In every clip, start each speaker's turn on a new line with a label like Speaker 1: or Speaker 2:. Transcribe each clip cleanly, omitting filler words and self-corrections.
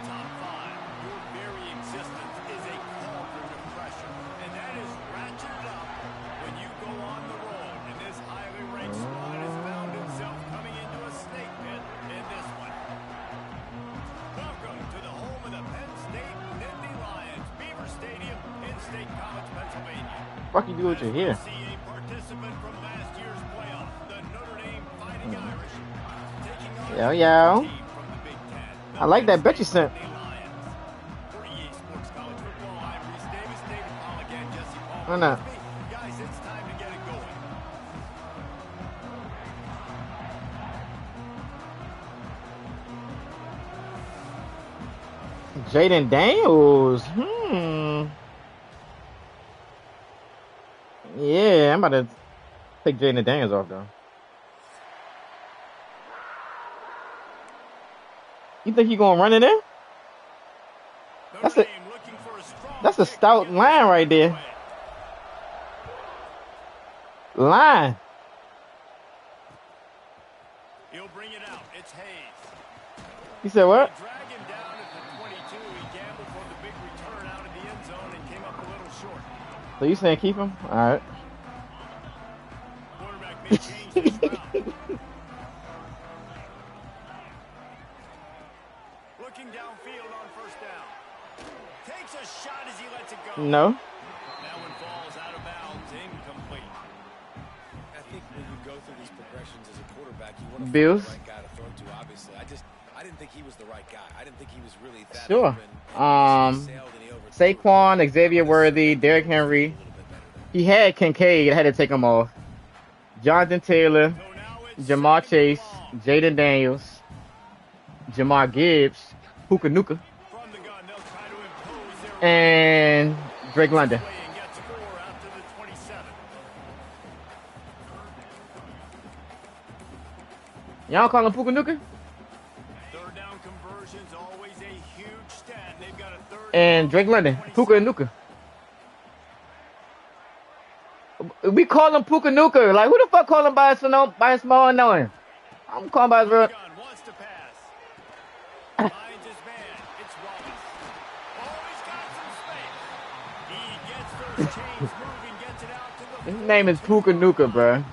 Speaker 1: top five, your very existence is a cauldron of pressure. And that is ratcheted up when you go on the road. And this highly ranked squad has found itself coming into a snake pit in this one. Welcome to the home of the Penn State Nittany Lions, Beaver Stadium in State College, Pennsylvania.
Speaker 2: What you do with your hair?
Speaker 1: See a participant from last year's playoff, the Notre Dame Fighting Irish, taking on
Speaker 2: Yo, yo.
Speaker 1: team from the Big Ten.
Speaker 2: I like that bet you sent. Why not?
Speaker 1: Guys, it's time to get it going.
Speaker 2: Jaden Daniels. Yeah, I'm about to take Jaden Daniels off though. You think he gonna run it in? That's a stout line right there. Line.
Speaker 1: He'll bring it out. It's Hayes.
Speaker 2: You said what?
Speaker 1: Drag him down at the 22. He gambled for the big return out of the end zone and came up a little short.
Speaker 2: So you saying keep him? All right.
Speaker 1: Quarterback may change this route. Looking downfield on first down. Takes a shot as he lets it go.
Speaker 2: No.
Speaker 1: That one falls out of bounds, incomplete.
Speaker 3: I think when you go through these progressions as a quarterback, you want to
Speaker 2: Bills.
Speaker 3: find the right guy to throw to, obviously. I didn't think he was the right guy. I didn't think he was really that
Speaker 2: Sure.
Speaker 3: open.
Speaker 2: Saquon, Xavier Worthy, Derrick Henry. He had Kincaid. I had to take him off. Jonathan Taylor, Jamar Chase, Jaden Daniels, Jamar Gibbs, Puka Nuka, and Drake London. Y'all call him Puka Nuka?
Speaker 1: Third down conversions, always a huge stat. They've got a third
Speaker 2: And Drake London, Puka Nuka. We call him Puka Nuka. Like, who the fuck call him by his small unknowing? I'm calling by his real.
Speaker 1: Wants to pass. Finds his man. It's Wallace. Oh, he's got some space. He gets those chains moving, gets it out to the
Speaker 2: His name is Puka Nuka, bro.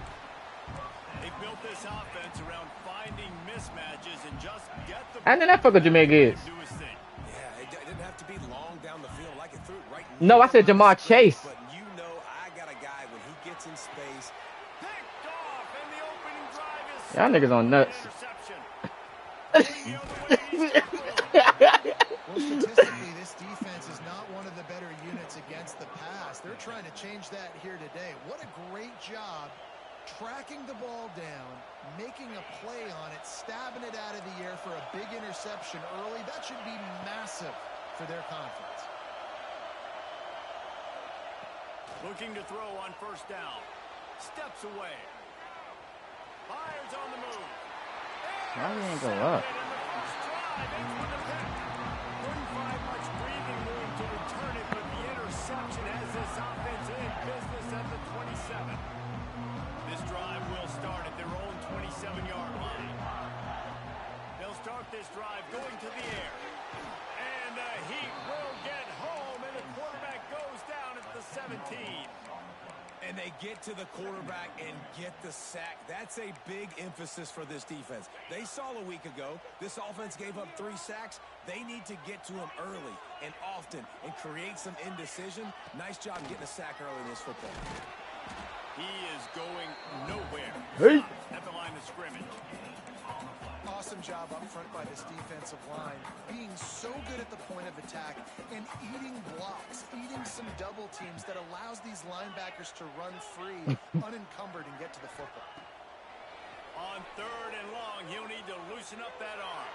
Speaker 1: They built this offense around finding mismatches and just get the
Speaker 2: And then that fucker Jameer Gibbs.
Speaker 1: do his thing.
Speaker 3: Yeah, it didn't have to be long down the field. Like it threw it right
Speaker 2: No, I said Jamar Chase.
Speaker 3: But you know I got a guy when he gets in space.
Speaker 1: Picked off, and the opening drive is
Speaker 2: Y'all niggas on nuts.
Speaker 1: interception.
Speaker 4: Well, statistically, this defense is not one of the better units against the pass. They're trying to change that here today. What a great job tracking the ball down, making a play on it, stabbing it out of the air for a big interception early. That should be massive for their confidence.
Speaker 1: Looking to throw on first down. Steps away. Fires on the move.
Speaker 2: Why he ain't go up?
Speaker 1: Couldn't find much breathing room to return it, but the interception has this offense in business at the 27. This drive will start at their own 27-yard line. They'll start this drive going to the air. And the Heat will get home, and the quarterback goes down at the 17.
Speaker 3: And they get to the quarterback and get the sack. That's a big emphasis for this defense. They saw a week ago, this offense gave up 3 sacks. They need to get to him early and often and create some indecision. Nice job getting a sack early in this football.
Speaker 1: He is going nowhere.
Speaker 2: Hey.
Speaker 1: At the line of scrimmage.
Speaker 4: Awesome job up front by this defensive line, being so good at the point of attack and eating blocks, eating some double teams that allows these linebackers to run free, unencumbered, and get to the football.
Speaker 1: On third and long, he'll need to loosen up that arm.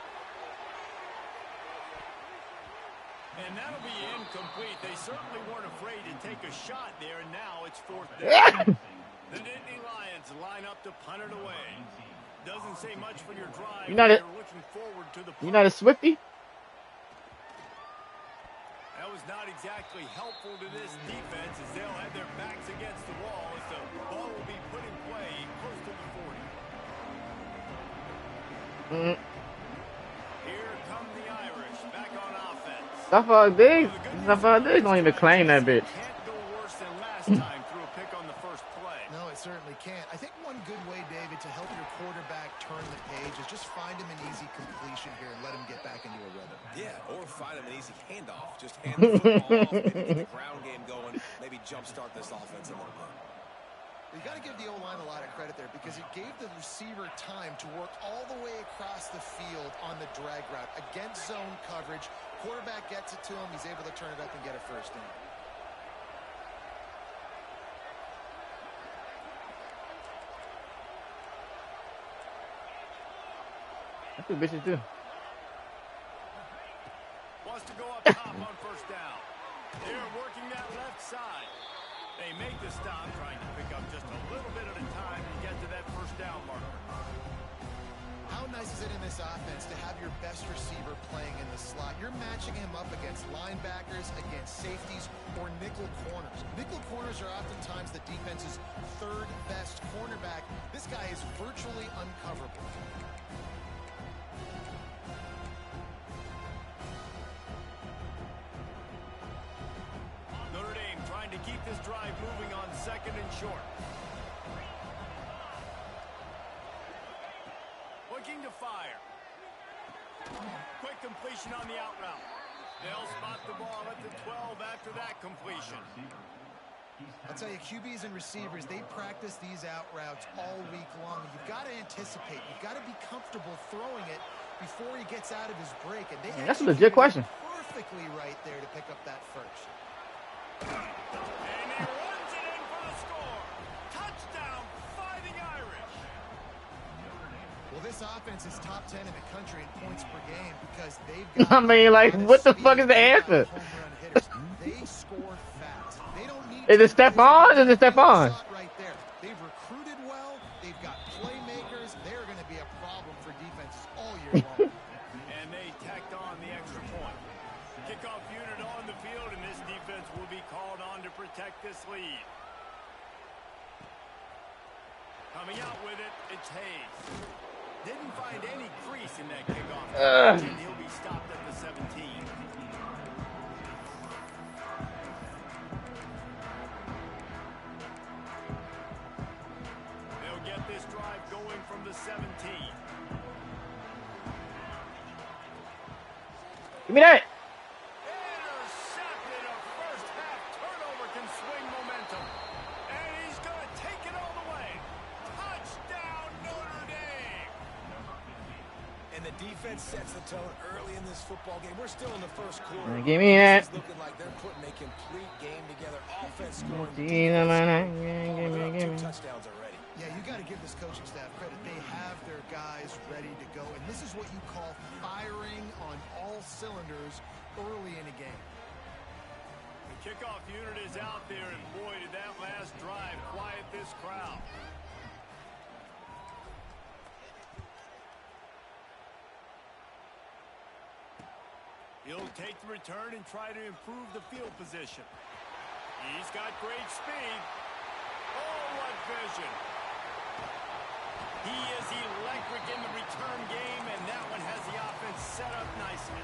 Speaker 1: And that'll be incomplete. They certainly weren't afraid to take a shot there, and now it's fourth down. The Nittany Lions line up to punt it away. Doesn't say much for your drive.
Speaker 2: You're
Speaker 1: looking forward to the punt.
Speaker 2: You not a Swifty?
Speaker 1: That was not exactly helpful to this defense as they'll have their backs against the wall as the ball will be put in play close to the 40. Here come the Irish back on
Speaker 2: Stephon Diggs.
Speaker 1: Well, the good news
Speaker 2: Stephon
Speaker 1: about
Speaker 2: Diggs
Speaker 1: this
Speaker 2: don't even
Speaker 1: drive
Speaker 2: claim
Speaker 1: is
Speaker 2: that bitch.
Speaker 1: it can't go worse than last time through a pick on the first play.
Speaker 4: No, it certainly can't. I think one good way, David, to help your quarterback turn the page is just find him an easy completion here and let him get back into a rhythm.
Speaker 3: Yeah, or find him an easy handoff. Just hand the football off, maybe get the ground game going, maybe jumpstart this offense a little bit.
Speaker 4: You got to give the O-line a lot of credit there because it gave the receiver time to work all the way across the field on the drag route against zone coverage. Quarterback gets it to him. He's able to turn it up and get a first down.
Speaker 2: That's what bitches do.
Speaker 1: Wants to go up top on first down. They're working that left side. They make the stop, trying to pick up just a little bit at a time to get to that first down marker.
Speaker 4: How nice is it in this offense to have your best receiver playing in the slot? You're matching him up against linebackers, against safeties, or nickel corners. Nickel corners are oftentimes the defense's third best cornerback. This guy is virtually uncoverable.
Speaker 1: Notre Dame trying to keep this drive moving on second and short. Looking to fire. Quick completion on the out route. They'll spot the ball at the 12 after that completion.
Speaker 4: I'll tell you, QBs and receivers, they practice these out routes all week long. You've got to anticipate. You've got to be comfortable throwing it before he gets out of his break. And
Speaker 2: That's a legit question.
Speaker 4: Perfectly right there to pick up that first.
Speaker 1: And he runs it in for the score. Touchdown, Fighting Irish.
Speaker 4: Well, this offense is top 10 in the country in points per game because they've got...
Speaker 2: I mean, like, what the fuck is the answer?
Speaker 4: They score fast. They don't need...
Speaker 2: Is it Stephon? Is it Stephon?
Speaker 4: Right there. They've recruited well. They've got playmakers. They're going to be a problem for defenses all year long.
Speaker 1: And they tacked on the extra point. Kickoff unit on the field, and this defense will be called on to protect this lead. Coming out with it, it's Hayes. Didn't find any crease in that kickoff. And he'll be stopped at the 17. They'll get this drive going from the 17.
Speaker 2: Give me that.
Speaker 1: Intercepted. A first half turnover can swing momentum. And he's going to take it all the way. Touchdown, Notre Dame.
Speaker 3: And the defense sets the tone early in this football game. We're still in the first quarter.
Speaker 2: Give me that.
Speaker 3: It's looking like they're putting a complete game together. Offense scoring.
Speaker 2: Give
Speaker 3: Two
Speaker 2: me.
Speaker 3: touchdowns already.
Speaker 4: Yeah, you got to give this coaching staff credit. They have their guys ready to go, and this is what you call firing on all cylinders early in a game.
Speaker 1: The kickoff unit is out there, and boy, did that last drive quiet this crowd. He'll take the return and try to improve the field position. He's got great speed. Oh, what vision. He is electric in the return game, and that one has the offense set up nicely.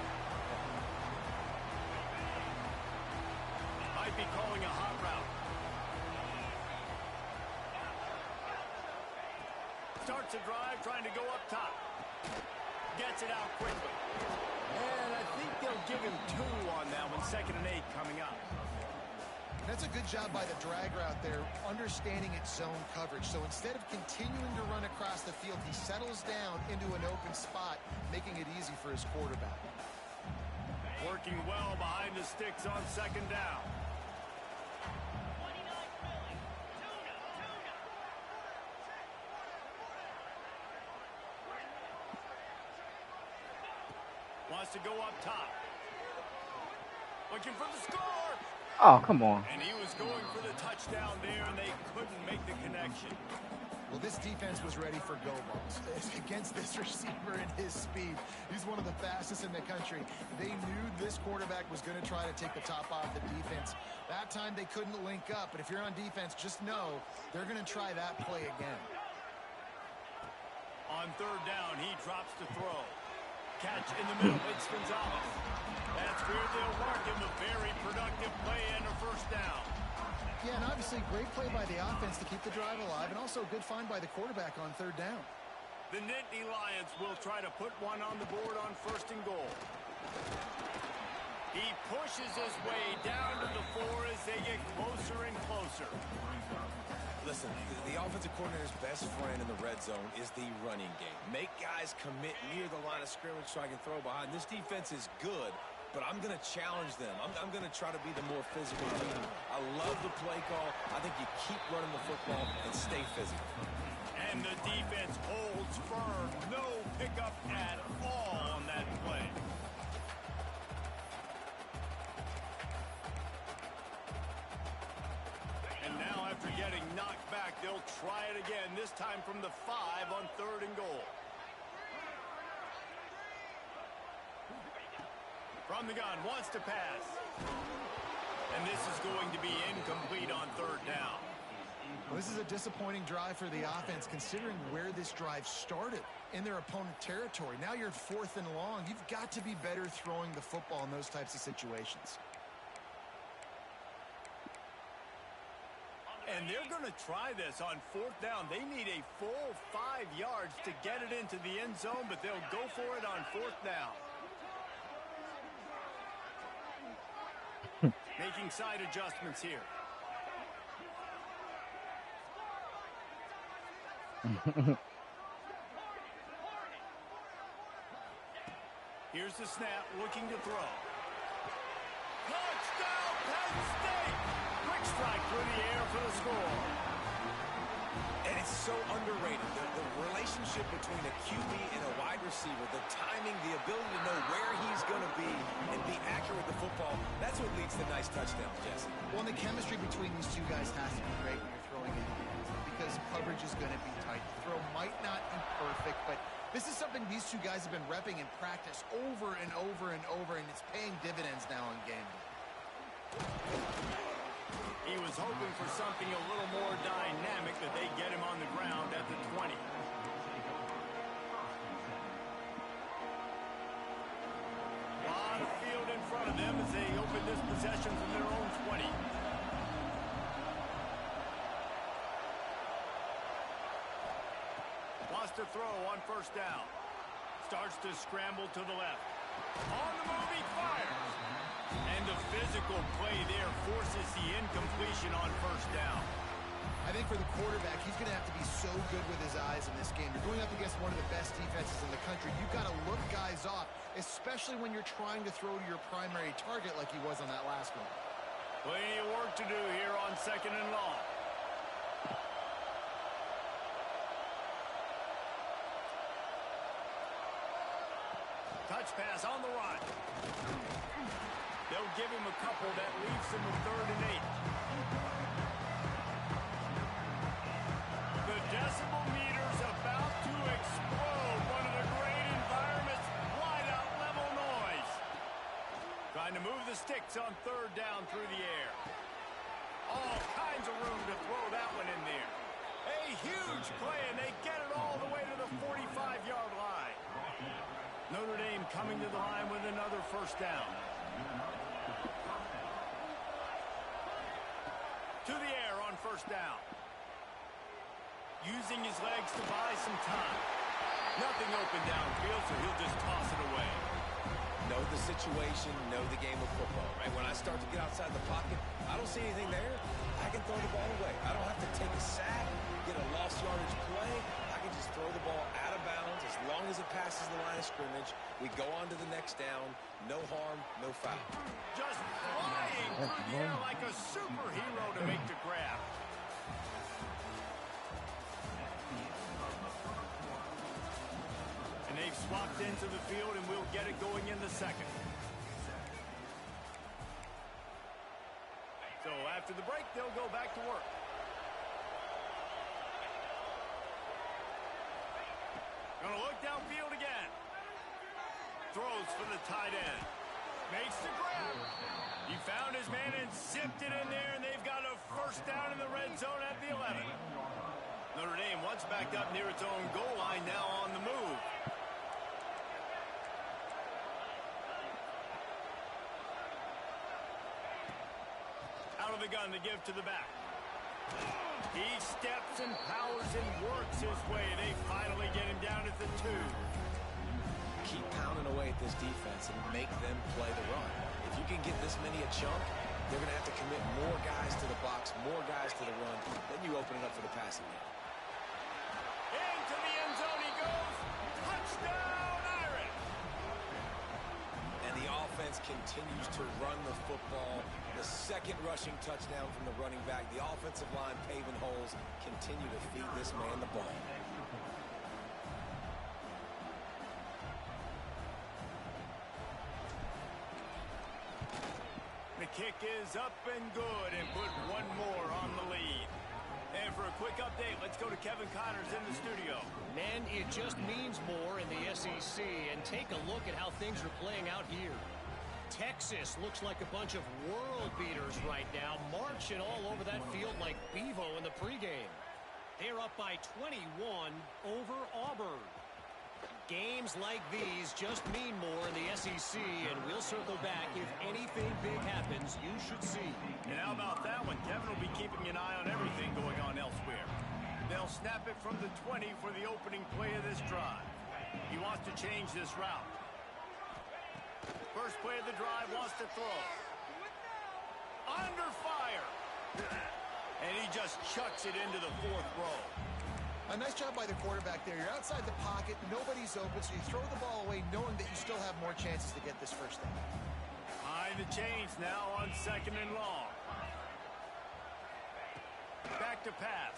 Speaker 1: Might be calling a hot route. Starts a drive, trying to go up top. Gets it out quickly. And I think they'll give him 2 on that one. 2nd and 8 coming up.
Speaker 4: That's a good job by the drag route there, understanding its zone coverage. So instead of continuing to run across the field, he settles down into an open spot, making it easy for his quarterback.
Speaker 1: Working well behind the sticks on 2nd down. Wants to go up top. Looking for the score.
Speaker 2: Oh, come on.
Speaker 1: And he was going for the touchdown there, and they couldn't make the connection.
Speaker 4: Well, this defense was ready for go balls against this receiver and his speed. He's one of the fastest in the country. They knew this quarterback was going to try to take the top off the defense. That time they couldn't link up, but if you're on defense, just know they're going to try that play again.
Speaker 1: On 3rd down, he drops to throw. Catch in the middle. It's Gonzalez. That's where they'll run good play and a first down.
Speaker 4: Yeah, and obviously great play by the offense to keep the drive alive, and also a good find by the quarterback on third down.
Speaker 1: The Nittany Lions will try to put one on the board on first and goal. He pushes his way down to the 4 as they get closer and closer.
Speaker 3: Listen, the offensive coordinator's best friend in the red zone is the running game. Make guys commit near the line of scrimmage so I can throw behind. This defense is good, but I'm going to challenge them. I'm going to try to be the more physical team. I love the play call. I think you keep running the football and stay physical.
Speaker 1: And the defense holds firm. No pickup at all on that play. And now after getting knocked back, they'll try it again, this time from the 5 on third and goal. From the gun, wants to pass. And this is going to be incomplete on third down.
Speaker 4: Well, this is a disappointing drive for the offense, considering where this drive started in their opponent territory. Now you're 4th and long. You've got to be better throwing the football in those types of situations.
Speaker 1: And they're going to try this on 4th down. They need a full 5 yards to get it into the end zone, but they'll go for it on 4th down. Making side adjustments here. Here's the snap, looking to throw. Touchdown, Penn State! Quick strike through the air for the score.
Speaker 3: And it's so underrated. The relationship between a QB and a wide receiver, the timing, the ability to know where he's going to be and be accurate with the football, that's what leads to nice touchdowns, Jesse.
Speaker 4: Well, and the chemistry between these two guys has to be great when you're throwing in because coverage is going to be tight. The throw might not be perfect, but this is something these two guys have been repping in practice over and over and over, and it's paying dividends now in game day.
Speaker 1: He was hoping for something a little more dynamic, that they get him on the ground at the 20. A lot of field in front of them as they open this possession from their own 20. Wants to throw on first down. Starts to scramble to the left. On the move, he fires. And the physical play there forces the incompletion on first down.
Speaker 4: I think for the quarterback, he's going to have to be so good with his eyes in this game. You're going up against one of the best defenses in the country. You've got to look guys off, especially when you're trying to throw to your primary target like he was on that last one.
Speaker 1: Plenty of work to do here on 2nd and long. Touch pass on the run. They'll give him a couple that leaves him with 3rd and 8. The decibel meter's about to explode. One of the great environments, wide out level noise. Trying to move the sticks on 3rd down through the air. All kinds of room to throw that one in there. A huge play, and they get it all the way to the 45-yard line. Notre Dame coming to the line with another first down. To the air on first down. Using his legs to buy some time. Nothing open downfield, so he'll just toss it away.
Speaker 3: Know the situation, know the game of football, right? When I start to get outside the pocket, I don't see anything there. I can throw the ball away. I don't have to take a sack, get a lost yardage play. I can just throw the ball out of bounds as long as it passes the line of scrimmage. We go on to the next down. No harm, no foul.
Speaker 1: Just flying through the air like a superhero to make the grab. And they've swapped into the field, and we'll get it going in the 2nd. So after the break, they'll go back to work. Gonna look downfield again. Throws for the tight end. Makes the grab. He found his man and zipped it in there, and they've got a first down in the red zone at the 11. Notre Dame once backed up near its own goal line, now on the move. with a gun to give to the back. He steps and powers and works his way. They finally get him down at the 2.
Speaker 3: Keep pounding away at this defense and make them play the run. If you can get this many a chunk, they're going to have to commit more guys to the box, more guys to the run. Then you open it up for the passing game.
Speaker 1: Into the end zone he goes. Touchdown, Irish!
Speaker 3: And the offense continues to run the football. The second rushing touchdown from the running back. The offensive line paving holes. Continue to feed this man the ball.
Speaker 1: The kick is up and good and put one more on the lead. And for a quick update, let's go to Kevin Connors in the studio.
Speaker 5: Man, it just means more in the SEC. And take a look at how things are playing out here. Texas looks like a bunch of world beaters right now, marching all over that field like Bevo in the pregame. They're up by 21 over Auburn. Games like these just mean more in the SEC, and we'll circle back. If anything big happens, you should see.
Speaker 1: And how about that one? Kevin will be keeping an eye on everything going on elsewhere. They'll snap it from the 20 for the opening play of this drive. He wants to change this route. First play of the drive, wants to throw. Under fire. And he just chucks it into the 4th row.
Speaker 4: A nice job by the quarterback there. You're outside the pocket, nobody's open, so you throw the ball away knowing that you still have more chances to get this first down.
Speaker 1: Behind the chains now on 2nd and long. Back to pass.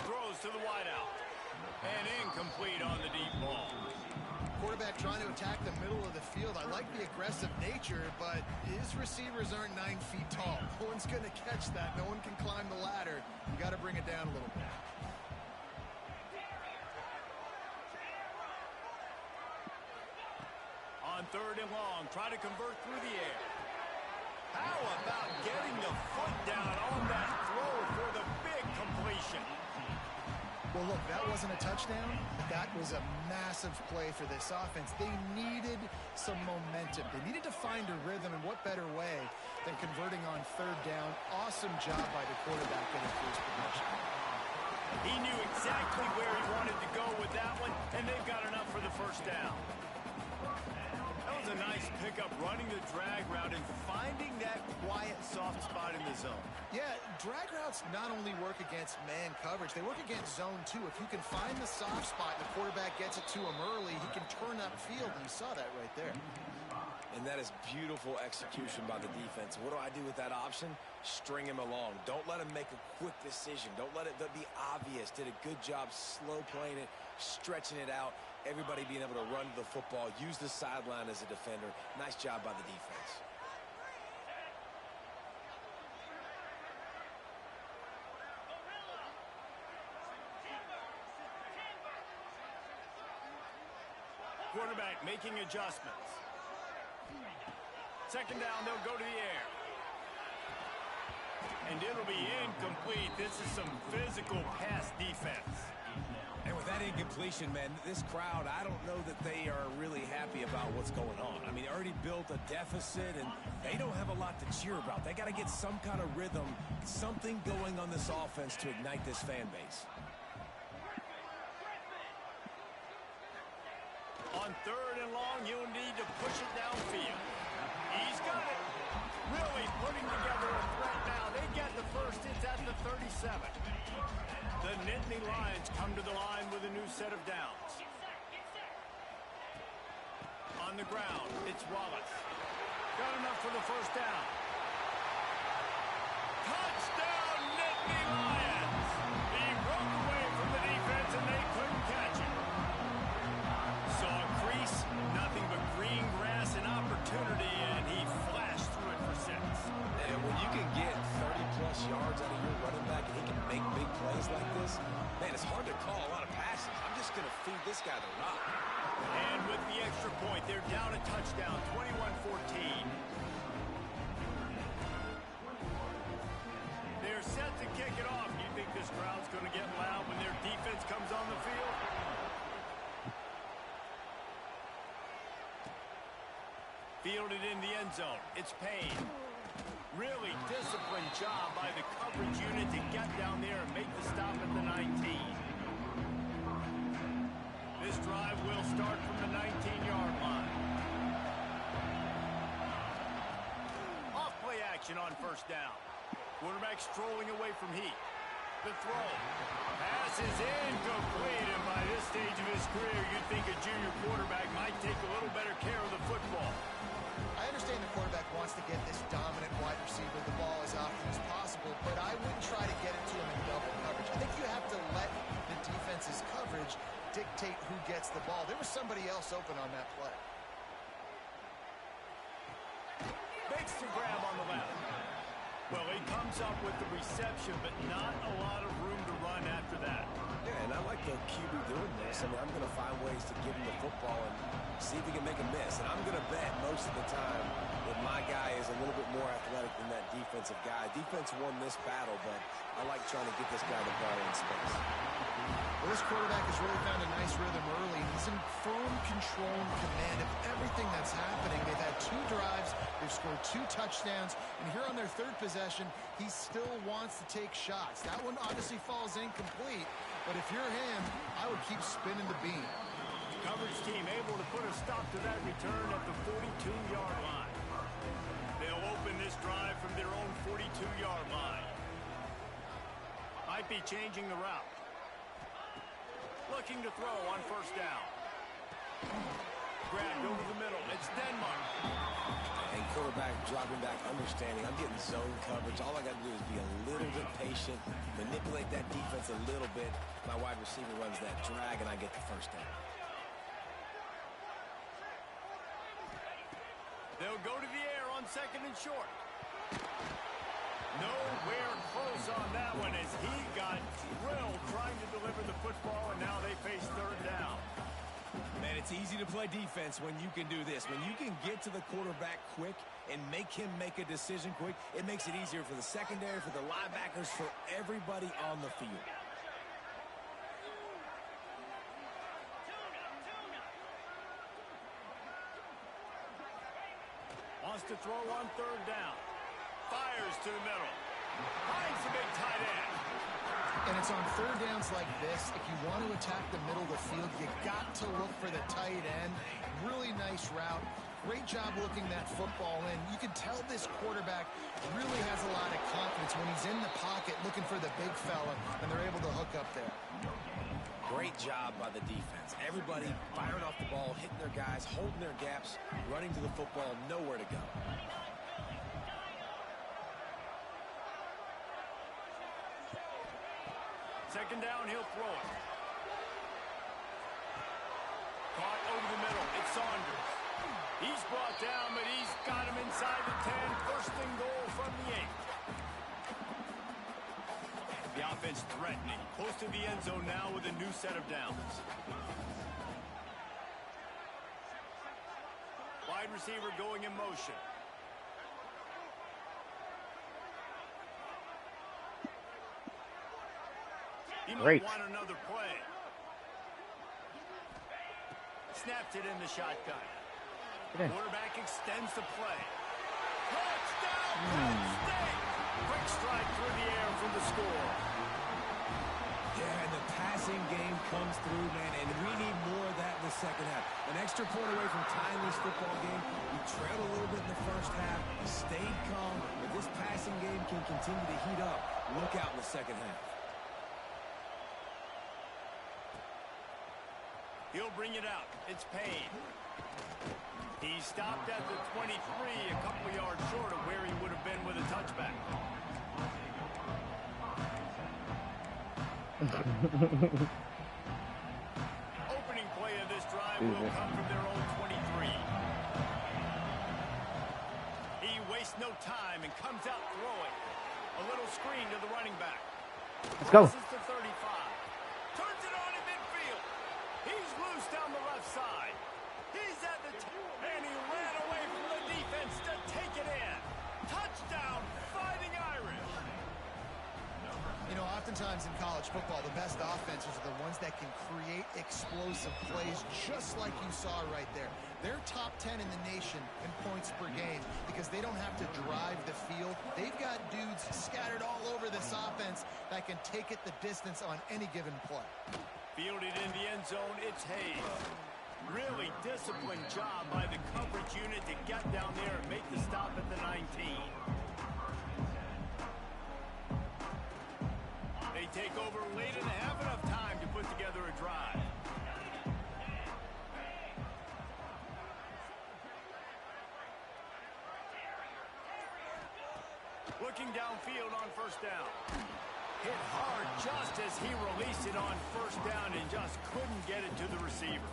Speaker 1: Throws to the wideout. And incomplete on the deep ball.
Speaker 4: Quarterback trying to attack the middle of the field. I like the aggressive nature, but his receivers aren't 9 feet tall. No one's going to catch that. No one can climb the ladder. You got to bring it down a little bit.
Speaker 1: On 3rd and long, try to convert through the air. How about getting the foot down on that throw for the big completion?
Speaker 4: Well, look, that wasn't a touchdown, but that was a massive play for this offense. They needed some momentum. They needed to find a rhythm, and what better way than converting on 3rd down. Awesome job by the quarterback getting through his progression.
Speaker 1: He knew exactly where he wanted to go with that one, and they've got enough for the first down. That was a nice pickup, running the drag route and finding that quiet, soft spot in the zone.
Speaker 4: Yeah, drag routes not only work against man coverage, they work against zone too. If you can find the soft spot and the quarterback gets it to him early, he can turn upfield, and you saw that right there.
Speaker 3: And that is beautiful execution by the defense. What do I do with that option? String him along. Don't let him make a quick decision. Don't let it be obvious. Did a good job slow playing it, stretching it out. Everybody being able to run to the football, use the sideline as a defender. Nice job by the defense.
Speaker 1: Quarterback making adjustments. 2nd down, they'll go to the air. And it'll be incomplete. This is some physical pass defense.
Speaker 3: And with that incompletion, man, this crowd, I don't know that they are really happy about what's going on. I mean, they already built a deficit, and they don't have a lot to cheer about. They got to get some kind of rhythm, something going on this offense to ignite this fan base.
Speaker 1: On 3rd and long, you'll need to push it downfield. He's got it. Really putting together a threat now. They get the first. It's at the 37. The Nittany Lions come to the line with a new set of downs. On the ground, it's Wallace. Got enough for the first down. Touchdown, Nittany Lions! He broke away from the defense and they couldn't catch it. Saw a crease, nothing but green grass and opportunity, and he flashed through it for 6.
Speaker 3: And when you can get 30-plus yards out of your running back and he can make big plays like this, man, it's hard to call a lot of passes. I'm just going to feed this guy the rock.
Speaker 1: And with the extra point, they're down a touchdown, 21-14. They're set to kick it off. You think this crowd's going to get loud when their defense comes on the field? Fielded in the end zone. It's Payne. Really disciplined job by the coverage unit to get down there and make the stop at the 19. This drive will start from the 19-yard line. Off-play action on first down. Quarterback strolling away from heat. The throw. Pass is incomplete, and by this stage of his career, you'd think a junior quarterback might take a little better care of the football.
Speaker 4: I understand the quarterback wants to get this dominant wide receiver the ball as often as possible, but I wouldn't try to get it to him in double coverage. I think you have to let the defense's coverage dictate who gets the ball. There was somebody else open on that play.
Speaker 1: Makes the grab on the left. Well, he comes up with the reception, but not a lot of room to run after that.
Speaker 3: Yeah, and I like the QB doing this. I mean, I'm going to find ways to give him the football and see if he can make a miss. And I'm going to bet most of the time that my guy is a little bit more athletic than that defensive guy. Defense won this battle, but I like trying to get this guy the ball in space.
Speaker 4: Well, this quarterback has really found a nice rhythm early. He's in firm control and command of everything that's happening. They've had 2 drives. They've scored 2 touchdowns. And here on their 3rd possession, he still wants to take shots. That one obviously falls incomplete. But if you're him, I would keep spinning the beam.
Speaker 1: Coverage team able to put a stop to that return at the 42-yard line. They'll open this drive from their own 42-yard line. Might be changing the route. Looking to throw on first down. Grabbed over the middle. It's Denmark.
Speaker 3: And quarterback dropping back, understanding I'm getting zone coverage. All I got to do is be a little bit patient, manipulate that defense a little bit. My wide receiver runs that drag, and I get the first down.
Speaker 1: They'll go to the air on 2nd and short. Nowhere close on that one as he got drilled trying to deliver the football, and now they face 3rd down.
Speaker 3: Man, it's easy to play defense when you can do this. When you can get to the quarterback quick and make him make a decision quick, it makes it easier for the secondary, for the linebackers, for everybody on the field.
Speaker 1: Wants to throw on 3rd down. Fires to the middle. Finds the big tight end.
Speaker 4: And it's on 3rd downs like this. If you want to attack the middle of the field, you got to look for the tight end. Really nice route. Great job looking that football in. You can tell this quarterback really has a lot of confidence when he's in the pocket looking for the big fella, and they're able to hook up there.
Speaker 3: Great job by the defense. Everybody firing off the ball, hitting their guys, holding their gaps, running to the football, nowhere to go.
Speaker 1: Second down, he'll throw it. Caught over the middle. It's Saunders. He's brought down, but he's got him inside the 10. 1st and goal from the 8. The offense threatening. Close to the end zone now with a new set of downs. Wide receiver going in motion. He might want another play. Snapped it in the shotgun. Quarterback extends the play. Touchdown, Penn State! Quick strike through the air for the score.
Speaker 3: Yeah, and the passing game comes through, man, and we need more of that in the second half. An extra point away from tying this football game. We trailed a little bit in the first half, stayed calm, but this passing game can continue to heat up. Look out in the second half.
Speaker 1: He'll bring it out. It's Payne. He stopped at the 23, a couple yards short of where he would have been with a touchback. Opening play of this drive will come from their own 23. He wastes no time and comes out throwing. A little screen to the running back.
Speaker 2: Let's go.
Speaker 1: This is the 35. Turns it on in midfield. He's loose down the left side. He's at the and he ran away from the defense to take it in. Touchdown, Fighting Irish.
Speaker 4: You know, oftentimes in college football, the best offenses are the ones that can create explosive plays just like you saw right there. They're top 10 in the nation in points per game because they don't have to drive the field. They've got dudes scattered all over this offense that can take it the distance on any given play.
Speaker 1: Fielded in the end zone, it's Hayes. Really disciplined job by the coverage unit to get down there and make the stop at the 19. They take over late and have enough time to put together a drive. Looking downfield on first down. Hit hard just as he released it on first down and just couldn't get it to the receiver.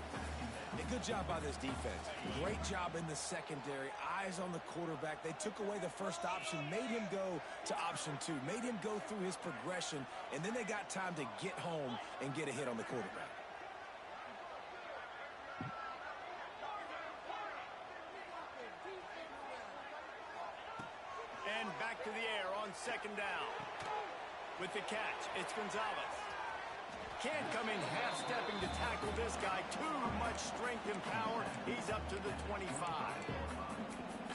Speaker 3: A good job by this defense. Great job in the secondary. Eyes on the quarterback. They took away the first option, made him go to option 2, made him go through his progression, and then they got time to get home and get a hit on the quarterback.
Speaker 1: And back to the air on second down. With the catch, it's Gonzalez. Can't come in half-stepping to tackle this guy. Too much strength and power. He's up to the 25.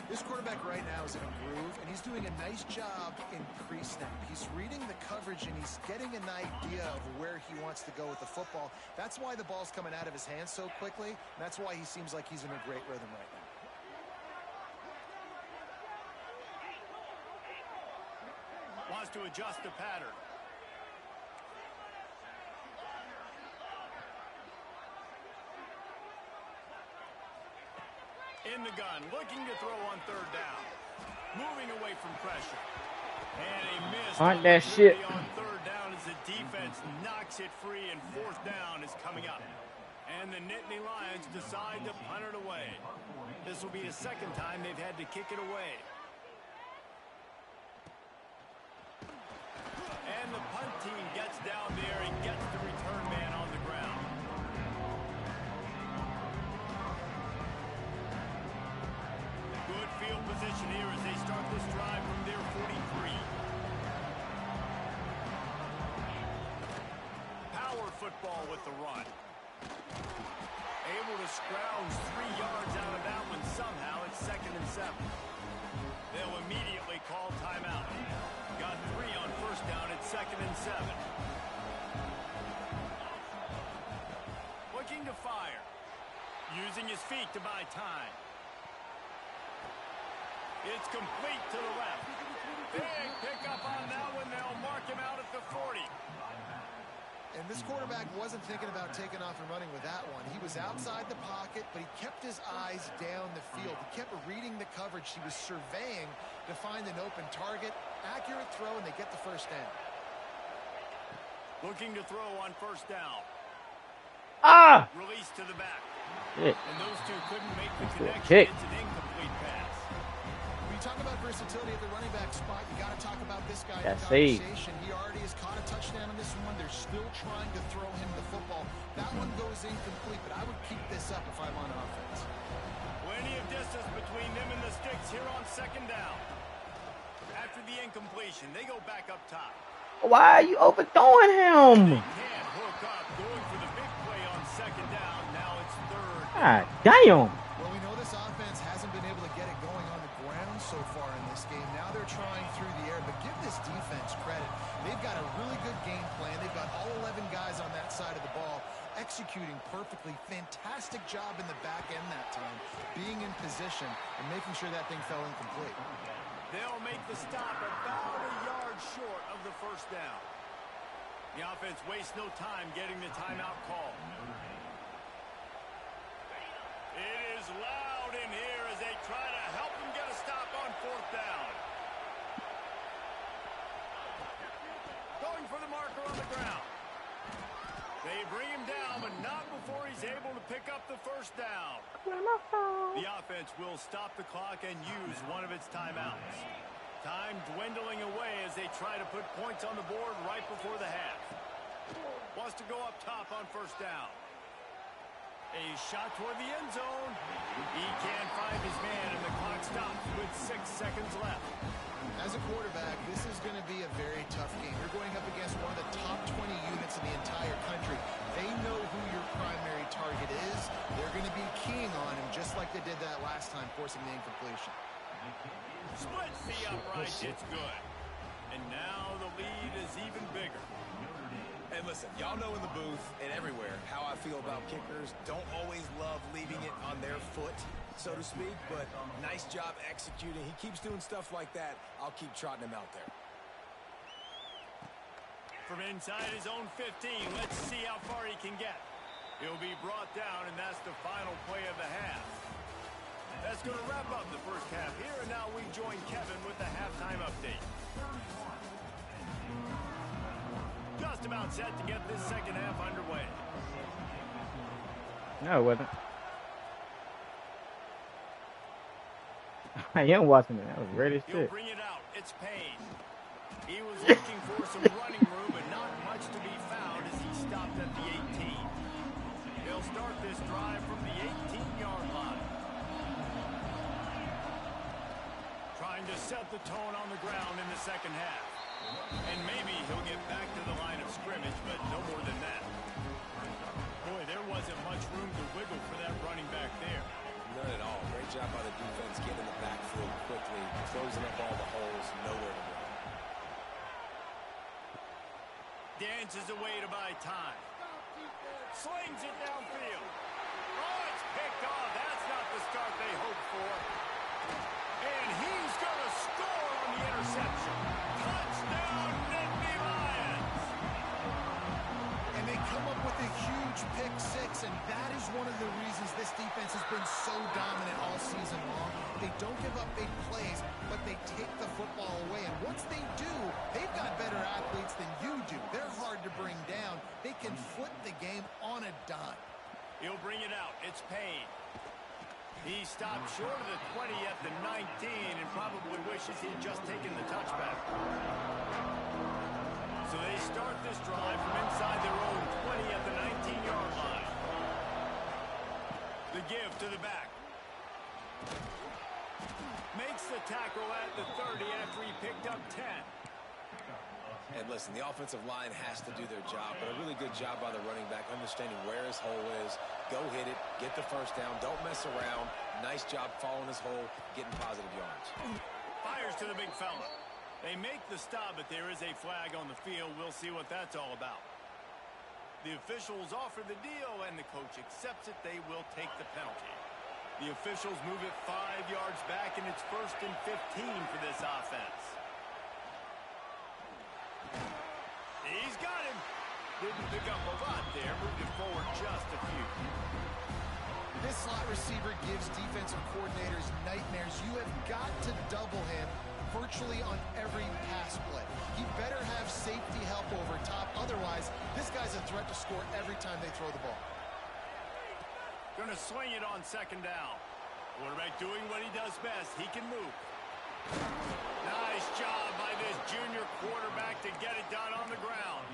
Speaker 4: This quarterback right now is in a groove, and he's doing a nice job in pre-snap. He's reading the coverage, and he's getting an idea of where he wants to go with the football. That's why the ball's coming out of his hands so quickly, and that's why he seems like he's in a great rhythm right now.
Speaker 1: Wants to adjust the pattern. In the gun, looking to throw on third down. Moving away from pressure. And a missed
Speaker 2: Hunt that shit.
Speaker 1: on third down as the defense knocks it free, and fourth down is coming up. And the Nittany Lions decide to punt it away. This will be the second time they've had to kick it away. And the punt team gets down there and gets the return man on the ground. Good field position here as they start this drive from their 43. Power football with the run. Able to scrounge 3 yards out of that one somehow. It's 2nd and 7. They'll immediately call timeout. Got 3 on first down at 2nd and 7. Looking to fire. Using his feet to buy time. It's complete to the left. Big pickup on that one. They'll mark him out at the 40.
Speaker 4: And this quarterback wasn't thinking about taking off and running with that one. He was outside the pocket, but he kept his eyes down the field. He kept reading the coverage. He was surveying to find an open target. Accurate throw, and they get the first down.
Speaker 1: Looking to throw on first down.
Speaker 2: Ah!
Speaker 1: Release to the back.
Speaker 2: Shit.
Speaker 1: And those two couldn't make the connection.
Speaker 2: Kick.
Speaker 1: It's an incomplete pass.
Speaker 4: When you talk about versatility at the running back spot, you got to talk about this guy in
Speaker 2: That's
Speaker 4: the conversation. He already has caught a touchdown on this one. They're still trying to throw him the football. That one goes incomplete, but I would keep this up if I'm on offense.
Speaker 1: Plenty of distance between them and the sticks here on second down. After the incompletion, they go back up top.
Speaker 2: Why are you overthrowing him?
Speaker 1: Can't hook up, going for the big play on second down. Now it's third.
Speaker 2: God damn.
Speaker 4: Well, we know this offense hasn't been able to get it going on the ground so far in this game. Now they're trying through the air, but give this defense credit. They've got a really good game plan. They've got all 11 guys on that side of the ball executing perfectly. Fantastic job in the back end that time, being in position and making sure that thing fell incomplete.
Speaker 1: They'll make the stop about a yard short of the first down. The offense wastes no time getting the timeout call. It is loud in here as they try to help them get a stop on fourth down. Going for the marker on the ground. They bring him down, but not before he's able to pick up the first down. The offense will stop the clock and use one of its timeouts. Time dwindling away as they try to put points on the board right before the half. Wants to go up top on first down. A shot toward the end zone. He can't find his man, and the clock stops with 6 seconds left.
Speaker 4: As a quarterback, this is going to be a very tough game. You're going up against one of the top 20 units in the entire country. They know who your primary target is. They're going to be keying on him just like they did that last time, forcing the incompletion.
Speaker 1: Splits the uprights, it's good. And now the lead is even bigger.
Speaker 3: And listen, y'all know in the booth and everywhere how I feel about kickers. Don't always love leaving it on their foot, so to speak, but nice job executing. He keeps doing stuff like that. I'll keep trotting him out there.
Speaker 1: From inside his own 15, let's see how far he can get. He'll be brought down, and that's the final play of the half. That's going to wrap up the first half here, and now we join Kevin with the halftime update. Just about set to get this second half underway.
Speaker 2: No, it wasn't. I am watching it. That was red as
Speaker 1: He'll
Speaker 2: shit.
Speaker 1: bring it out. It's Payne. He was looking for some running room, but not much to be found as he stopped at the 18. He'll start this drive from the 18-yard line. Trying to set the tone on the ground in the second half. And maybe he'll get back to the line of scrimmage, but no more than that. Boy, there wasn't much room to wiggle for that running back there.
Speaker 3: None at all. Great job by the defense getting in the backfield quickly, closing up all the holes, nowhere to go.
Speaker 1: Dances away to buy time. Slings it downfield. Oh, it's picked off. That's not the start they hoped for. And he's going to score on the interception. Touchdown, Nittany Lions.
Speaker 4: And they come up with a huge pick six, and that is one of the reasons this defense has been so dominant all season long. They don't give up big plays, but they take the football away. And once they do, they've got better athletes than you do. They're hard to bring down. They can flip the game on a dime.
Speaker 1: He'll bring it out. It's Payne. He stopped short of the 20 at the 19 and probably wishes he'd just taken the touchback. So they start this drive from inside their own 20 at the 19-yard line. The give to the back. Makes the tackle at the 30 after he picked up 10.
Speaker 3: And listen, the offensive line has to do their job, but a really good job by the running back, understanding where his hole is. Go hit it, get the first down, don't mess around. Nice job following his hole, getting positive yards.
Speaker 1: Fires to the big fella. They make the stop, but there is a flag on the field. We'll see what that's all about. The officials offer the deal, and the coach accepts it. They will take the penalty. The officials move it 5 yards back, and it's 1st and 15 for this offense. He's got him. Didn't pick up a lot there. Moved it forward just a few.
Speaker 4: This slot receiver gives defensive coordinators nightmares. You have got to double him virtually on every pass play. He better have safety help over top. Otherwise, this guy's a threat to score every time they throw the ball.
Speaker 1: Going to swing it on second down. Quarterback doing what he does best. He can move. Nice job by this junior quarterback to get it done on the ground.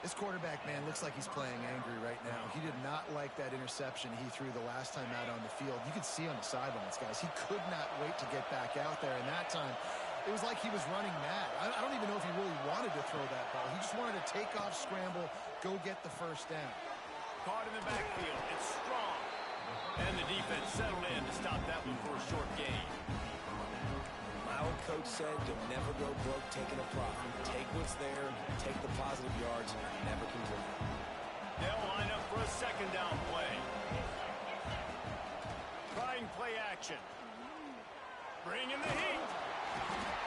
Speaker 4: This quarterback, man, looks like he's playing angry right now. He did not like that interception he threw the last time out on the field. You could see on the sidelines, guys. He could not wait to get back out there. And that time, it was like he was running mad. I don't even know if he really wanted to throw that ball. He just wanted to take off, scramble, go get the first down.
Speaker 1: Caught in the backfield. It's strong. And the defense settled in to stop that one for a short gain.
Speaker 3: My old coach said, you'll never go broke taking a profit. Take what's there, take the positive yards, never complain.
Speaker 1: They'll line up for a second down play. Trying play action. Bringing the heat.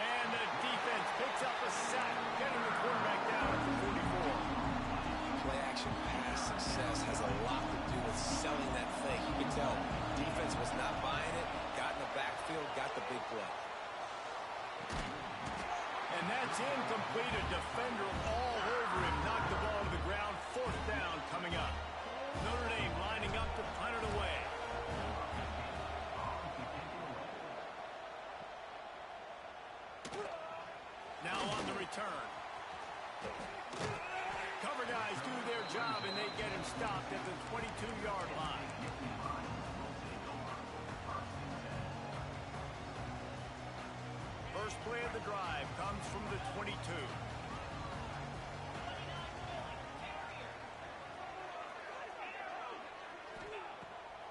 Speaker 1: And the defense picks up a sack, getting the quarterback down at the 44.
Speaker 3: Play action pass success has a lot to do with selling that thing. You can tell defense was not buying it, got in the backfield, got the big play.
Speaker 1: And that's incomplete. A defender all over him. Knocked the ball to the ground. 4th down coming up. Notre Dame lining up to punt it away. Now on the return. Cover guys do their job, and they get him stopped at the 22-yard line. First play of the drive comes from the 22.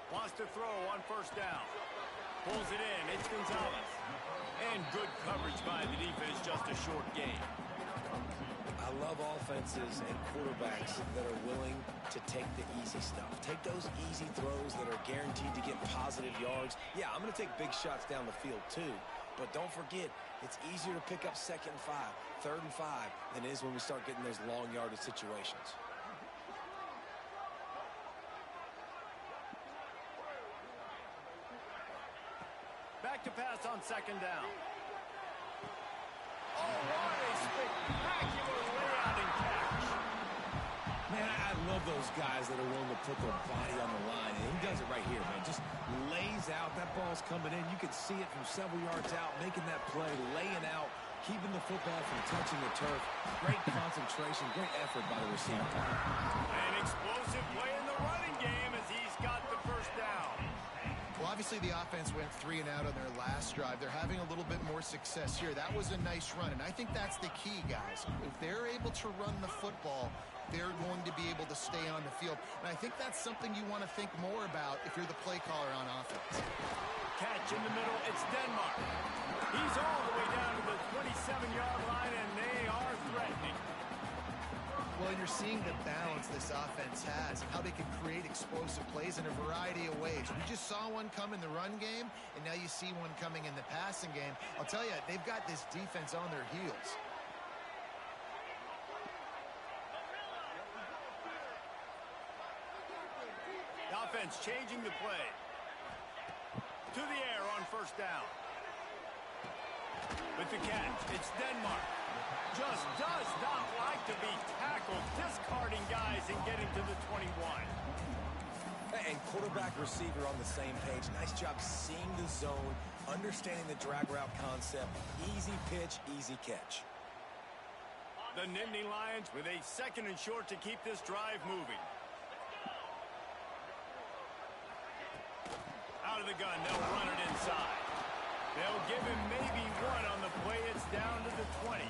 Speaker 1: Wants to throw on first down. Pulls it in. It's Gonzalez. And good coverage by the defense, just a short game.
Speaker 3: I love offenses and quarterbacks that are willing to take the easy stuff. Take those easy throws that are guaranteed to get positive yards. Yeah, I'm going to take big shots down the field too. But don't forget, it's easier to pick up 2nd and 5, 3rd and 5 than it is when we start getting those long yardage situations.
Speaker 1: Back to pass on 2nd down. Oh, what a spectacular layout and catch.
Speaker 3: Man, I love those guys that are willing to put their body on the line. And he does it right here, man. Just lays out. That ball's coming in. You can see it from several yards out, making that play, laying out, keeping the football from touching the turf. Great concentration, great effort by the receiver.
Speaker 1: An explosive play in the running game as he's got the first down.
Speaker 4: Well, obviously the offense went 3 and out on their last drive. They're having a little bit more success here. That was a nice run, and I think that's the key, guys. If they're able to run the football, they're going to be able to stay on the field. And I think that's something you want to think more about if you're the play caller on offense.
Speaker 1: Catch in the middle. It's Denmark. He's all the way down to the 27-yard line, and they are threatening.
Speaker 4: Well, you're seeing the balance this offense has and how they can create explosive plays in a variety of ways. We just saw one come in the run game, and now you see one coming in the passing game. I'll tell you, they've got this defense on their heels.
Speaker 1: The offense changing the play. To the air on first down. With the catch, it's Denmark. Just does not like to be tackled, discarding guys and getting to the 21.
Speaker 3: And quarterback receiver on the same page. Nice job seeing the zone, understanding the drag route concept. Easy pitch, easy catch.
Speaker 1: The Nittany Lions with a 2nd and short to keep this drive moving. Out of the gun, they'll run it inside. They'll give him maybe one on the play. It's down to the 20.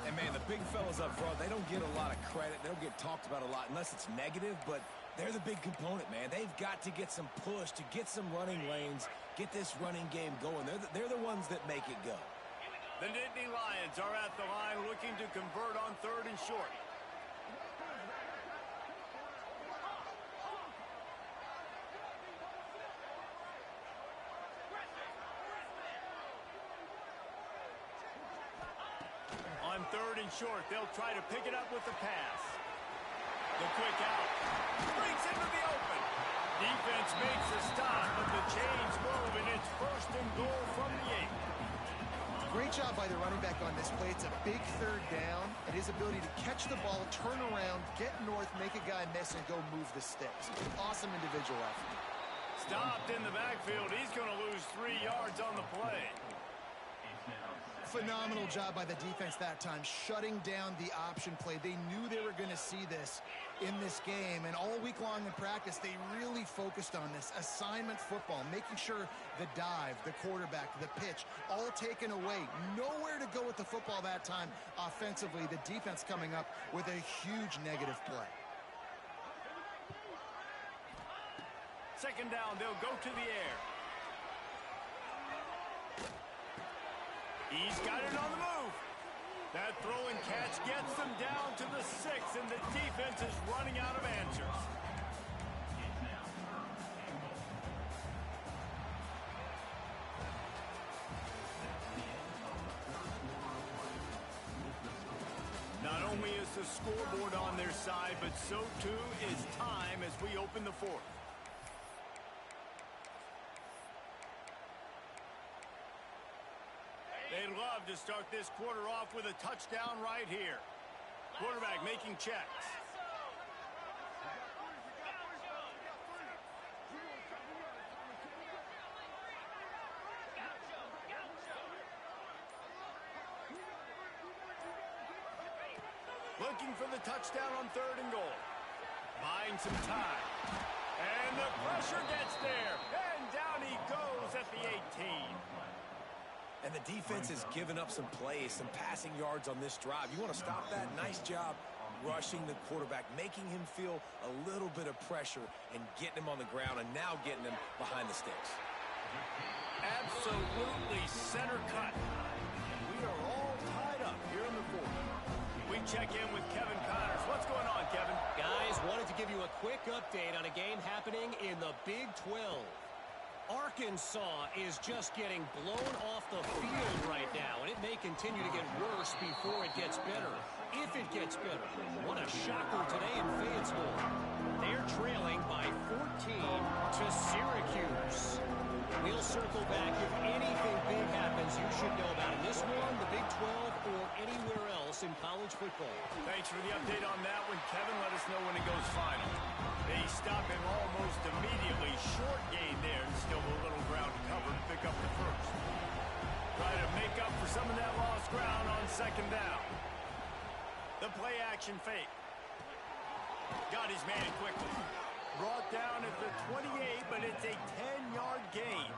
Speaker 3: And, man, the big fellas up front, they don't get a lot of credit. They don't get talked about a lot unless it's negative, but they're the big component, man. They've got to get some push, to get some running lanes, get this running game going. They're the ones that make it go.
Speaker 1: The Nittany Lions are at the line looking to convert on 3rd and short. On 3rd and short, they'll try to pick it up with the pass. The quick out. Brings into the open. Defense makes a stop, but the chains move, and it's 1st and goal from the 8.
Speaker 4: Great job by the running back on this play. It's a big 3rd down, and his ability to catch the ball, turn around, get north, make a guy miss, and go move the sticks. Awesome individual effort.
Speaker 1: Stopped in the backfield. He's going to lose 3 yards on the play.
Speaker 4: Phenomenal job by the defense that time, shutting down the option play. They knew they were going to see this in this game, and all week long in practice, they really focused on this assignment football, making sure the dive, the quarterback, the pitch, all taken away. Nowhere to go with the football that time offensively. The defense coming up with a huge negative play.
Speaker 1: 2nd down, they'll go to the air. He's got it on the move. That throw and catch gets them down to the 6, and the defense is running out of answers. Not only is the scoreboard on their side, but so too is time as we open the 4th. They'd love to start this quarter off with a touchdown right here. Quarterback making checks. Looking for the touchdown on 3rd and goal. Buying some time. And the pressure gets there. And down he goes at the 18.
Speaker 3: And the defense has given up some plays, some passing yards on this drive. You want to stop that? Nice job rushing the quarterback, making him feel a little bit of pressure and getting him on the ground and now getting him behind the sticks.
Speaker 1: Absolutely center cut. We are all tied up here in the fourth. We check in with Kevin Connors. What's going on, Kevin?
Speaker 5: Guys, wanted to give you a quick update on a game happening in the Big 12. Arkansas is just getting blown off the field right now, and it may continue to get worse before it gets better. If it gets better. What a shocker today in Fayetteville. They're trailing by 14 to Syracuse. We'll circle back. If anything big happens, you should know about it. This one, the Big 12, or anywhere else in college football.
Speaker 1: Thanks for the update on that one, Kevin. Let us know when it goes final. They stop him almost immediately. Short gain there, and still a little ground to cover to pick up the first. Try to make up for some of that lost ground on second down. The play action fake. Got his man quickly. Brought down at the 28, but it's a 10-yard gain.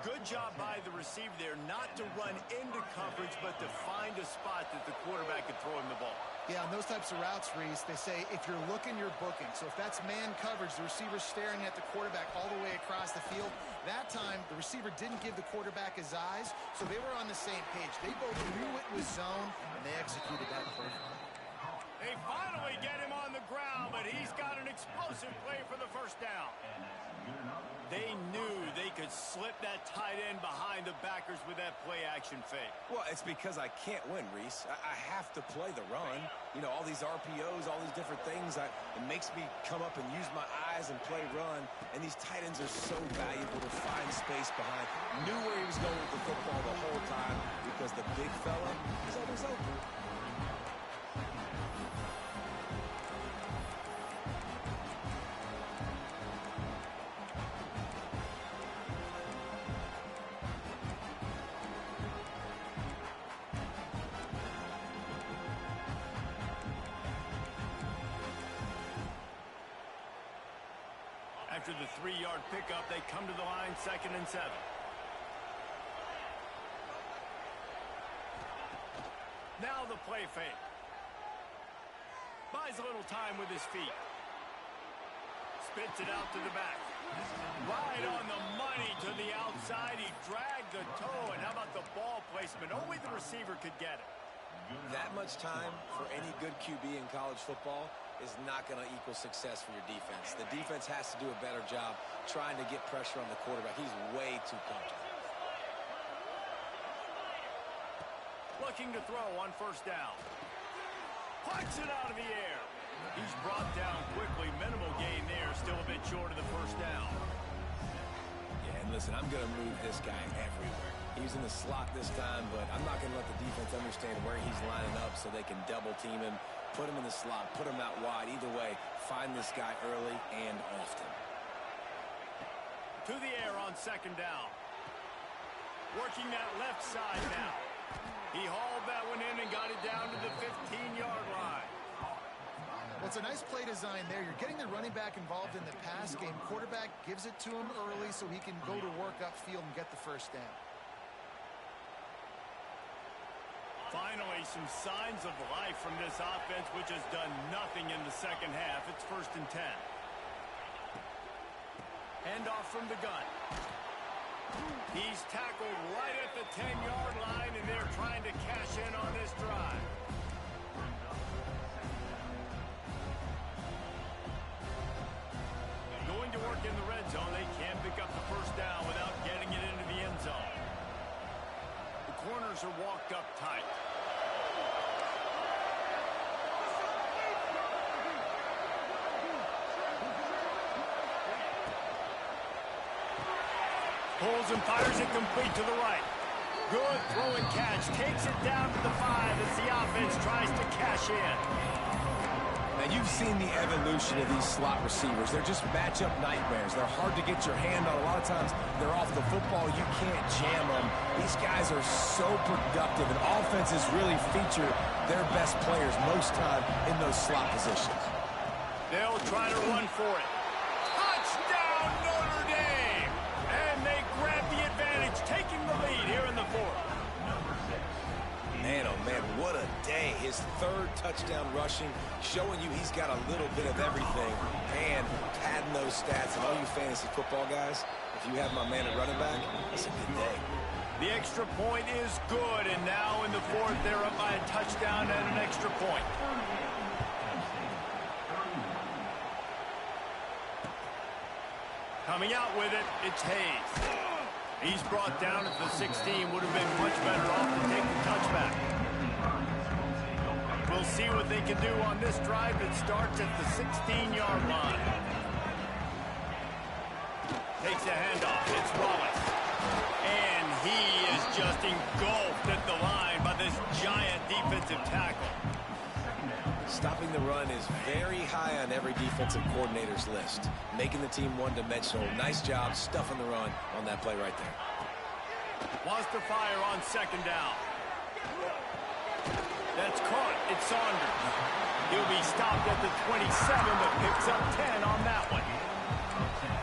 Speaker 1: Good job by the receiver there not to run into coverage, but to find a spot that the quarterback could throw him the ball.
Speaker 4: Yeah, on those types of routes, Reese, they say if you're looking, you're booking. So if that's man coverage, the receiver's staring at the quarterback all the way across the field. That time, the receiver didn't give the quarterback his eyes, so they were on the same page. They both knew it was zone, and they executed that perfectly.
Speaker 1: They finally get him on the ground, but he's got an explosive play for the first down. They knew they could slip that tight end behind the backers with that play-action fake.
Speaker 3: Well, it's because I can't win, Reese. I have to play the run. You know, all these RPOs, all these different things. It makes me come up and use my eyes and play run. And these tight ends are so valuable to find space behind. Knew where he was going with the football the whole time because the big fella is always open.
Speaker 1: After the 3-yard pickup, they come to the line, 2nd and 7. Now the play fake. Buys a little time with his feet. Spits it out to the back. Right on the money to the outside. He dragged the toe, and how about the ball placement? Only the receiver could get it.
Speaker 3: That much time for any good QB in college football is not going to equal success for your defense. The defense has to do a better job trying to get pressure on the quarterback. He's way too comfortable.
Speaker 1: Looking to throw on first down. Punts it out of the air. He's brought down quickly. Minimal gain there. Still a bit short of the first down.
Speaker 3: Yeah, and listen, I'm going to move this guy everywhere. He's in the slot this time, but I'm not going to let the defense understand where he's lining up so they can double team him. Put him in the slot, put him out wide. Either way, find this guy early and often.
Speaker 1: To the air on second down. Working that left side now. He hauled that one in and got it down to the 15-yard line.
Speaker 4: Well, it's a nice play design there. You're getting the running back involved in the pass game. Quarterback gives it to him early so he can go to work upfield and get the first down.
Speaker 1: Finally, some signs of life from this offense, which has done nothing in the second half. It's 1st and 10. Handoff from the gun. He's tackled right at the 10-yard line, and they're trying to cash in on this drive. Going to work in the red zone. They can't pick up the first down without getting it into the end zone. The corners are walked up tight. Pulls and fires it complete to the right. Good throw and catch. Takes it down to the 5 as the offense tries to cash in.
Speaker 3: Now, you've seen the evolution of these slot receivers. They're just matchup nightmares. They're hard to get your hand on. A lot of times, they're off the football. You can't jam them. These guys are so productive, and offenses really feature their best players most time in those slot positions.
Speaker 1: They'll try to run for it. Touchdown, Notre Dame! And they grab the advantage, taking the lead here in
Speaker 3: third touchdown rushing, showing you he's got a little bit of everything, and padding those stats. And all you fantasy football guys, if you have my man at running back, that's a good day.
Speaker 1: The extra point is good, and now in the fourth, they're up by a touchdown and an extra point. Coming out with it, it's Hayes. He's brought down at the 16. Would have been much better off to take the touchback. We'll see what they can do on this drive that starts at the 16-yard line. Takes a handoff. It's Wallace. And he is just engulfed at the line by this giant defensive tackle.
Speaker 3: Stopping the run is very high on every defensive coordinator's list. Making the team one-dimensional. Nice job stuffing the run on that play right there.
Speaker 1: Wants to fire on second down. That's caught. It's Saunders. He'll be stopped at the 27, but picks up 10 on that one.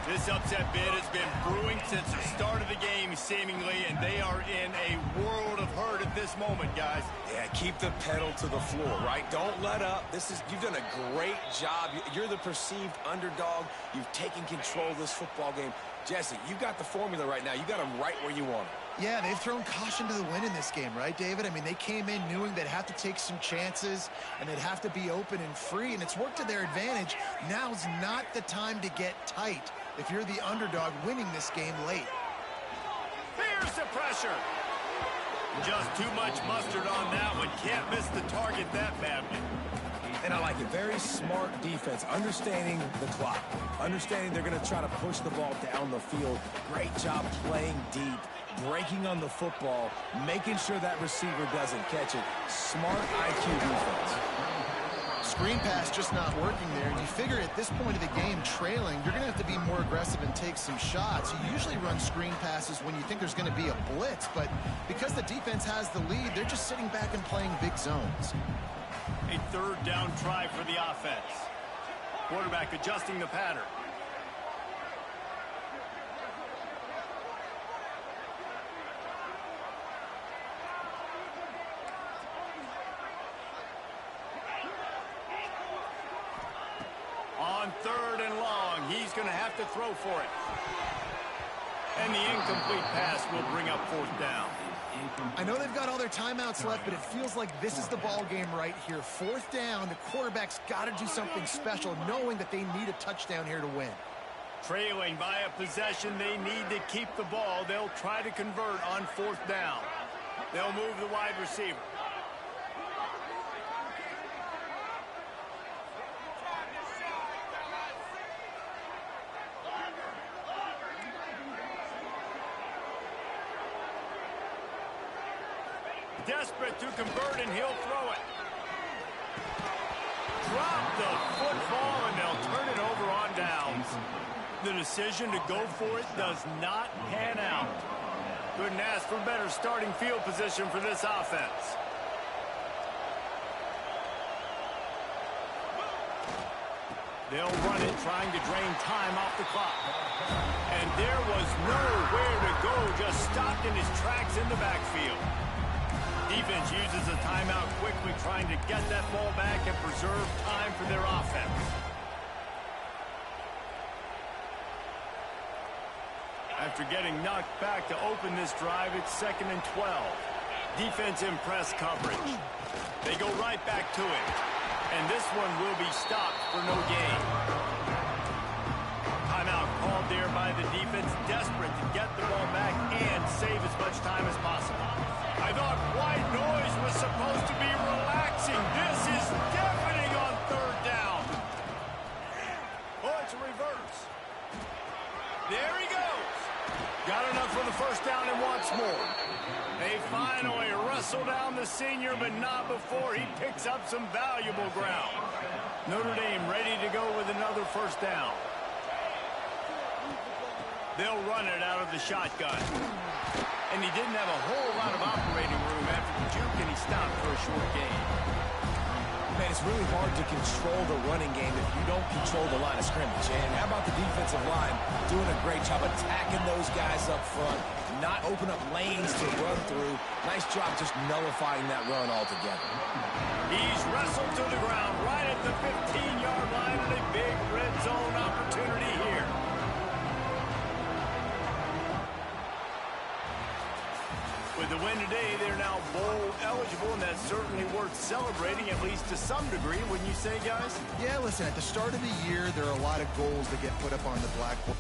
Speaker 1: This upset bid has been brewing since the start of the game, seemingly, and they are in a world of hurt at this moment, guys.
Speaker 3: Yeah, keep the pedal to the floor, right? Don't let up. You've done a great job. You're the perceived underdog. You've taken control of this football game. Jesse, you've got the formula right now. You got them right where you want them.
Speaker 4: Yeah, they've thrown caution to the wind in this game, right, David? I mean, they came in knowing they'd have to take some chances and they'd have to be open and free, and it's worked to their advantage. Now's not the time to get tight if you're the underdog winning this game late.
Speaker 1: Here's the pressure. Just too much mustard on that one. Can't miss the target that badly.
Speaker 3: And I like it. Very smart defense. Understanding the clock. Understanding they're going to try to push the ball down the field. Great job playing deep. Breaking on the football. Making sure that receiver doesn't catch it. Smart IQ defense.
Speaker 4: Screen pass just not working there. And you figure at this point of the game, trailing, you're going to have to be more aggressive and take some shots. You usually run screen passes when you think there's going to be a blitz. But because the defense has the lead, they're just sitting back and playing big zones.
Speaker 1: A third down try for the offense. Quarterback adjusting the pattern. On third and long, he's going to have to throw for it. And the incomplete pass will bring up fourth down.
Speaker 4: I know they've got all their timeouts left, but it feels like this is the ball game right here. Fourth down, the quarterback's got to do something special, knowing that they need a touchdown here to win.
Speaker 1: Trailing by a possession, they need to keep the ball. They'll try to convert on fourth down. They'll move the wide receiver. Desperate to convert, and he'll throw it. Drop the football, and they'll turn it over on downs. The decision to go for it does not pan out. Couldn't ask for better starting field position for this offense. They'll run it, trying to drain time off the clock. And there was nowhere to go, just stopped in his tracks in the backfield. Defense uses a timeout quickly, trying to get that ball back and preserve time for their offense. After getting knocked back to open this drive, it's 2nd and 12. Defense in press coverage. They go right back to it. And this one will be stopped for no gain. Timeout called there by the defense, desperate to get the ball back and save as much time as possible. I thought white noise was supposed to be relaxing. This is deafening on third down. Oh, it's a reverse. There he goes. Got enough for the first down and wants more. They finally wrestle down the senior, but not before he picks up some valuable ground. Notre Dame ready to go with another first down. They'll run it out of the shotgun. And he didn't have a whole lot of operating room after the juke, and he stopped for a short gain.
Speaker 3: Man, it's really hard to control the running game if you don't control the line of scrimmage. And how about the defensive line doing a great job attacking those guys up front, not open up lanes to run through. Nice job just nullifying that run altogether.
Speaker 1: He's wrestled to the ground right at the 15-yard line, and a big red zone opportunity here. With the win today, they're now bowl eligible, and that's certainly worth celebrating, at least to some degree, wouldn't you say, guys?
Speaker 4: Yeah, listen, at the start of the year, there are a lot of goals that get put up on the blackboard.